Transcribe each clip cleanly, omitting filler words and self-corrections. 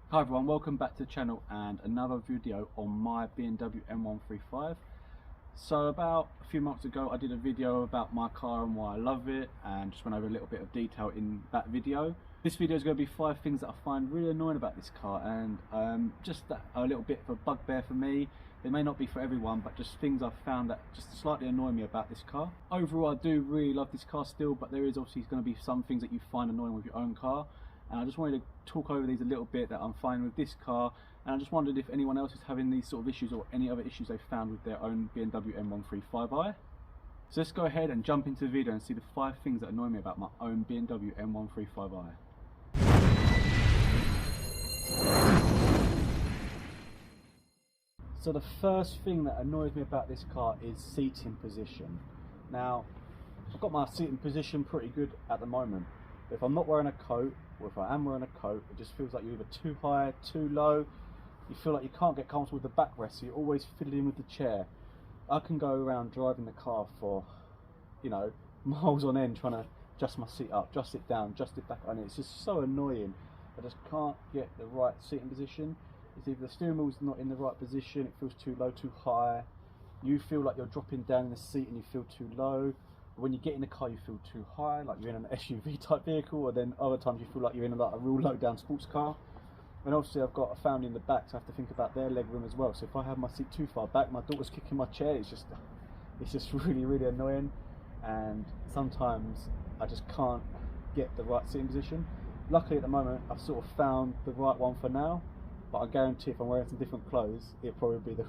Hi everyone, welcome back to the channel and another video on my BMW M135. So about a few months ago I did a video about my car and why I love it, and just went over a little bit of detail in that video. This video is going to be 5 things that I find really annoying about this car, and just that a little bit of a bugbear for me. They may not be for everyone, but just things I've found that just slightly annoy me about this car. Overall I do really love this car still, but there is obviously going to be some things that you find annoying with your own car. And I just wanted to talk over these a little bit that I'm finding with this car, and I just wondered if anyone else is having these sort of issues or any other issues they've found with their own BMW M135i. So let's go ahead and jump into the video and see the 5 things that annoy me about my own BMW M135i. So the first thing that annoys me about this car is seating position. Now, I've got my seating position pretty good at the moment. But if I'm not wearing a coat, or if I am wearing a coat, it just feels like you're either too high, too low. You feel like you can't get comfortable with the backrest, so you're always fiddling with the chair. I can go around driving the car for, you know, miles on end trying to adjust my seat up, adjust it down, adjust it back on. It's just so annoying. I just can't get the right seating position. It's either the steering wheel's not in the right position, it feels too low, too high. You feel like you're dropping down in the seat and you feel too low. When you get in the car you feel too high, like you're in an SUV type vehicle, or then other times you feel like you're in like a real low down sports car. And obviously I've got a family in the back, so I have to think about their leg room as well. So if I have my seat too far back, my daughter's kicking my chair, it's just really annoying. And sometimes I just can't get the right seating position. Luckily at the moment I've sort of found the right one for now, but I guarantee if I'm wearing some different clothes it'll probably be the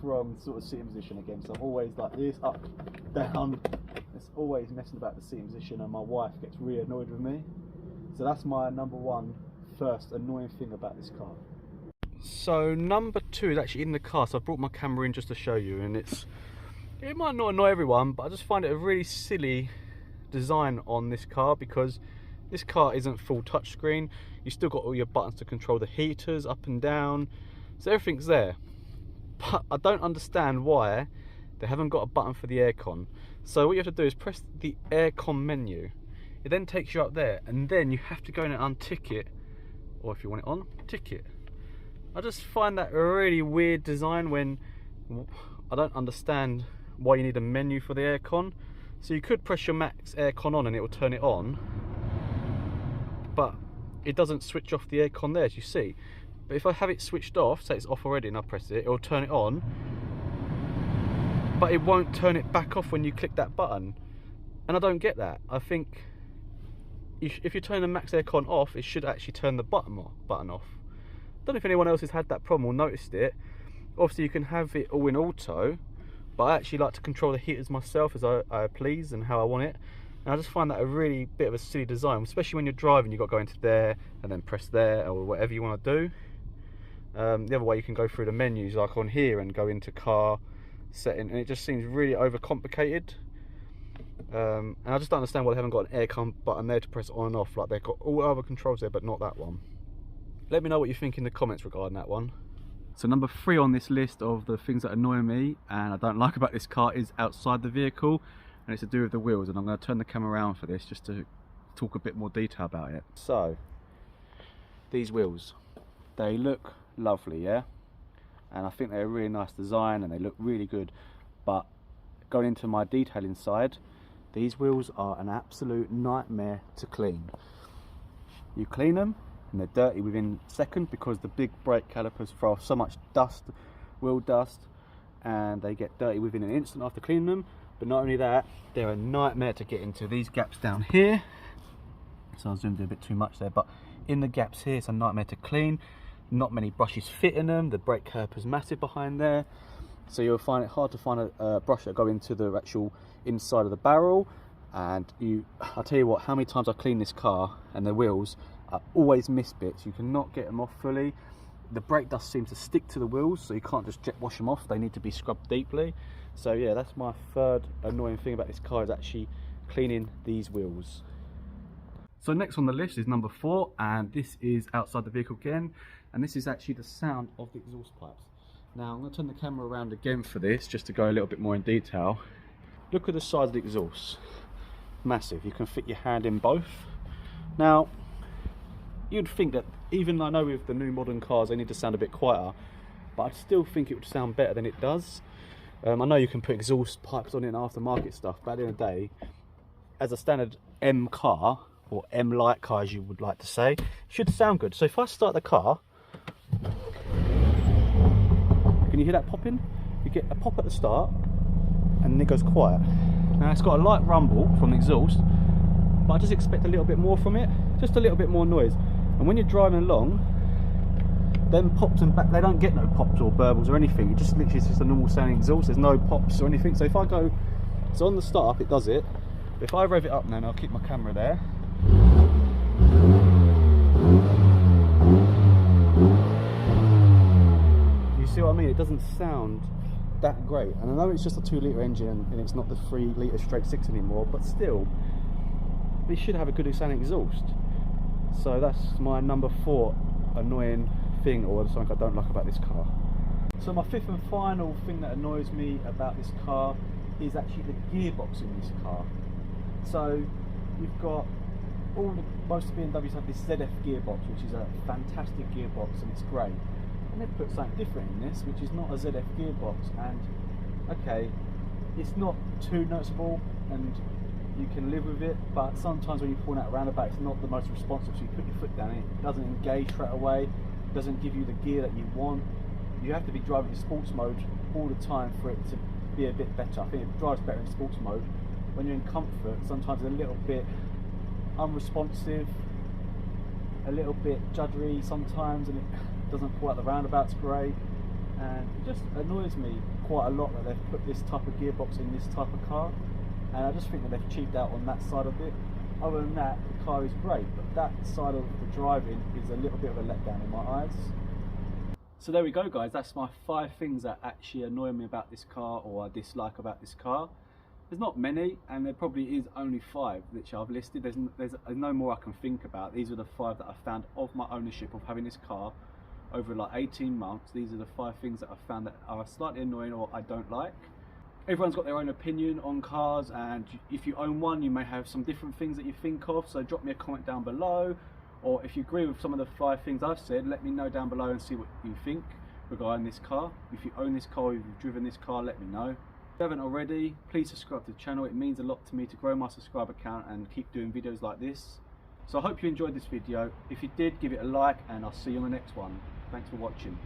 wrong sort of seating position again. So I'm always like this, up, down. It's always messing about the seating position, and my wife gets really annoyed with me. So that's my number one first annoying thing about this car. So number 2 is actually in the car, so I brought my camera in just to show you, and it might not annoy everyone, but I just find it a really silly design on this car, because this car isn't full touchscreen. You still got all your buttons to control the heaters up and down, so everything's there. But I don't understand why they haven't got a button for the aircon. So what you have to do is press the aircon menu. It then takes you up there, and then you have to go in and untick it, or if you want it on, tick it. I just find that a really weird design, when I don't understand why you need a menu for the aircon. So you could press your max aircon on and it will turn it on, but it doesn't switch off the aircon there, as you see. But if I have it switched off, say it's off already and I press it, it will turn it on, but it won't turn it back off when you click that button. And I don't get that. I think if you turn the max aircon off, it should actually turn the button off. I don't know if anyone else has had that problem or noticed it. Obviously you can have it all in auto, but I actually like to control the heaters myself as I please and how I want it. And I just find that a really bit of a silly design, especially when you're driving. You've got to go into there and then press there, or whatever you want to do. The other way, you can go through the menus like on here and go into car setting, and it just seems really overcomplicated. And I just don't understand why they haven't got an aircon button there to press on and off. Like, they've got all other controls there but not that one. Let me know what you think in the comments regarding that one. So number 3 on this list of the things that annoy me and I don't like about this car is outside the vehicle, and it's to do with the wheels. And I'm going to turn the camera around for this just to talk a bit more detail about it. So these wheels, they look lovely, yeah, and I think they're a really nice design and they look really good, but going into my detail inside, these wheels are an absolute nightmare to clean. You clean them and they're dirty within a second, because the big brake calipers throw off so much dust, wheel dust, and they get dirty within an instant after cleaning them. But not only that, they're a nightmare to get into. These gaps down here, so I zoomed in a bit too much there, but in the gaps here it's a nightmare to clean. Not many brushes fit in them. The brake caliper's massive behind there, so you'll find it hard to find a brush that go into the actual inside of the barrel. And I'll tell you what, how many times I clean this car and the wheels, I always miss bits. You cannot get them off fully. The brake dust seems to stick to the wheels, so you can't just jet wash them off. They need to be scrubbed deeply. So yeah, that's my third annoying thing about this car, is actually cleaning these wheels. So next on the list is number 4, and this is outside the vehicle again, and this is actually the sound of the exhaust pipes. Now I'm going to turn the camera around again for this, just to go a little bit more in detail. Look at the size of the exhaust. Massive. You can fit your hand in both. Now you'd think that, even I know with the new modern cars they need to sound a bit quieter, but I still think it would sound better than it does. I know you can put exhaust pipes on it and aftermarket stuff, but at the end of the day, as a standard M car, or M light car as you would like to say, it should sound good. So if I start the car, can you hear that popping? You get a pop at the start and then it goes quiet. Now it's got a light rumble from the exhaust, but I just expect a little bit more from it, just a little bit more noise. And when you're driving along, them pops and back, they don't get no pops or burbles or anything. It just literally is just a normal sounding exhaust. There's no pops or anything. So if I go, so on the start up it does it. But if I rev it up now, and I'll keep my camera there. You see what I mean? It doesn't sound that great. And I know it's just a 2-litre engine and it's not the 3-litre straight 6 anymore, but still, it should have a good sounding exhaust. So that's my number 4 annoying thing, or something I don't like about this car. So my 5th and final thing that annoys me about this car is actually the gearbox in this car. So you've got most BMWs have this ZF gearbox, which is a fantastic gearbox and it's great. And they've put something different in this, which is not a ZF gearbox. And okay, it's not too noticeable and you can live with it, but sometimes when you pull out a roundabout, it's not the most responsive. So you put your foot down, it doesn't engage straight away, it doesn't give you the gear that you want. You have to be driving in sports mode all the time for it to be a bit better. I think it drives better in sports mode. When you're in comfort, sometimes it's a little bit unresponsive, a little bit juddery sometimes, and it doesn't pull out the roundabouts great. And it just annoys me quite a lot that they've put this type of gearbox in this type of car. And I just think that they've cheaped out on that side of it. Other than that, the car is great, but that side of the driving is a little bit of a letdown in my eyes. So there we go guys, that's my 5 things that actually annoy me about this car, or I dislike about this car. There's not many, and there probably is only 5 which I've listed. There's no more I can think about. These are the 5 that I found of my ownership of having this car over like 18 months. These are the 5 things that I've found that are slightly annoying or I don't like. Everyone's got their own opinion on cars, and if you own one you may have some different things that you think of, so drop me a comment down below, or if you agree with some of the 5 things I've said, let me know down below and see what you think regarding this car. If you own this car or if you've driven this car, let me know. If you haven't already, please subscribe to the channel. It means a lot to me to grow my subscriber count and keep doing videos like this. So I hope you enjoyed this video. If you did, give it a like and I'll see you on the next one. Thanks for watching.